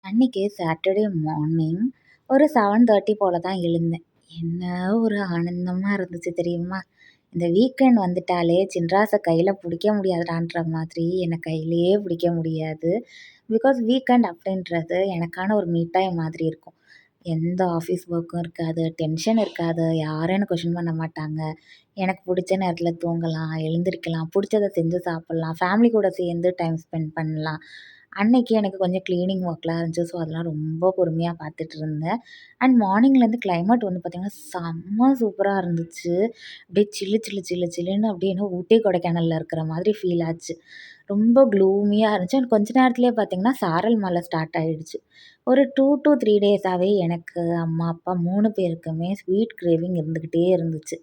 அன்னைக்கு Saturday morning ஒரு 7:30 போல தான் எழுந்தேன். என்ன ஒரு ஆனந்தமா இருந்துச்சு தெரியுமா? இந்த வீக்கெண்ட் வந்துட்டாலே சின்ராச கையில புடிக்க முடியாதுடான்ற மாதிரி என்ன கையிலேயே பிடிக்க முடியாது. பிகாஸ் வீக்கெண்ட் அப்படின்றது எனக்கான ஒரு மீ டைம் மாதிரி இருக்கும். எந்த ஆஃபீஸ் ஒர்க்கும் இருக்காது, டென்ஷன் இருக்காது, யாரும் என்ன கொஸ்டின் பண்ண மாட்டாங்க. எனக்கு புடிச்ச நேரத்தில தூங்கலாம், எழுந்திரிக்கலாம், புடிச்சத செஞ்சு சாப்பிடலாம், ஃபேமிலி கூட சேர்ந்து டைம் ஸ்பெண்ட் பண்ணலாம். அன்னைக்கு எனக்கு கொஞ்சம் கிளீனிங் ஒர்க்லாம் இருந்துச்சு. ஸோ, அதெல்லாம் ரொம்ப பொறுமையா பார்த்துட்டு இருந்தேன். அண்ட் மார்னிங்லேருந்து கிளைமேட் வந்து பார்த்திங்கன்னா, செம்ம சூப்பரா இருந்துச்சு. அப்படியே சில்லு சில்லு சில்லு சில்லுன்னு அப்படியே என்னமோ ஊட்டி, கொடைக்கானல்ல இருக்கிற மாதிரி ஃபீல் ஆச்சு. ரொம்ப க்ளூமியா இருந்துச்சு. அண்ட் கொஞ்ச நேரத்திலேயே பார்த்திங்கன்னா, சாரல் மழை ஸ்டார்ட் ஆயிடுச்சு. ஒரு 2 டூ 3 டேஸாவே எனக்கு, அம்மா, அப்பா 3 பேருக்குமே ஸ்வீட் கிரேவிங் இருந்துக்கிட்டே இருந்துச்சு.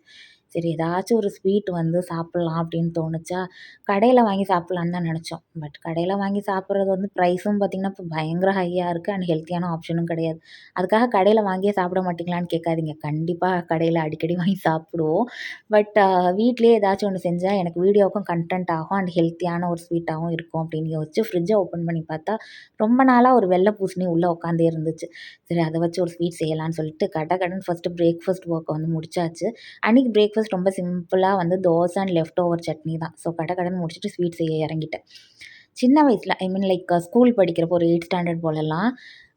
சரி ஏதாச்சும் ஒரு ஸ்வீட் வந்து சாப்பிட்லாம் அப்படின்னு தோணுச்சா, கடையில வாங்கி சாப்பிட்லான்னு தான் நெனச்சோம். பட் கடையில வாங்கி சாப்பிட்றது வந்து ப்ரைஸும் பார்த்திங்கன்னா, இப்போ பயங்கர ஹையா இருக்கு. அண்ட் ஹெல்த்தியான ஆப்ஷனும் கிடையாது. அதுக்காக கடையில வாங்கியே சாப்பிட மாட்டீங்களான்னு கேட்காதீங்க. கண்டிப்பா கடையில அடிக்கடி வாங்கி சாப்பிடுவோம். பட் வீட்லயே ஏதாச்சும் ஒண்ணு செஞ்சா எனக்கு வீடியோவுக்கும் கன்டென்ட் ஆகும். அண்ட் ஹெல்த்தியான ஒரு ஸ்வீட்டாவும் இருக்கும் அப்படின்னு யோசிச்சு ஃப்ரிட்ஜ ஓப்பன் பண்ணி பார்த்தா, ரொம்ப நாளா ஒரு வெள்ள பூசணி உள்ள உட்காந்தே இருந்துச்சு. சரி அத வச்சு ஒரு ஸ்வீட் செய்யலான்னு சொல்லிட்டு கடகடன்னு ஃபர்ஸ்ட்டு பிரேக்ஃபாஸ்ட் ஒர்க்க வந்து முடிச்சாச்சு. அன்னைக்கு பிரேக்ஃபாஸ்ட் ரொம்ப சிம்பிளா வந்து dosa and left over chutney தான். ஸோ கடகடன்னு முடிச்சுட்டு ஸ்வீட் செய்ய இறங்கிட்டேன். சின்ன வயசுல ஐ மீன் லைக் ஸ்கூல் படிக்கிறப்போ ஒரு 8த் ஸ்டாண்டர்ட் போலலாம்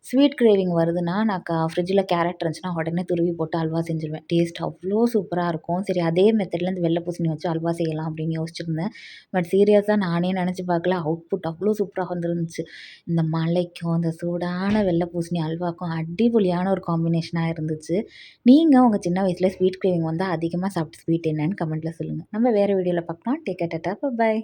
ஸ்வீட் கிரேவிங் வருதுன்னா, நான் ஃப்ரிட்ஜில கேரட் இருந்துச்சுன்னா உடனே துருவி போட்டு அல்வா செஞ்சுருவேன். டேஸ்ட் அவ்ளோ சூப்பரா இருக்கும். சரி அதே மெத்தட்ல இந்த வெள்ள பூசணி வச்சு அல்வா செய்யலாம் அப்படின்னு யோசிச்சிருந்தேன். பட் சீரியஸா நானே நினச்சு பார்க்கல. அவுட்புட் அவ்ளோ சூப்பரா வந்துருந்துச்சு. இந்த மழைக்கும், இந்த சூடான வெள்ள பூசணி அல்வாக்கும் அடிபொலியான ஒரு காம்பினேஷனா இருந்துச்சு. நீங்க உங்க சின்ன வயசுல ஸ்வீட் கிரேவிங் வந்தா அதிகமா சாப்பிட்ட ஸ்வீட் என்னன்னு கமெண்ட்ல சொல்லுங்க. நம்ம வேற வீடியோல பார்க்கலாம். Take care tata. பை.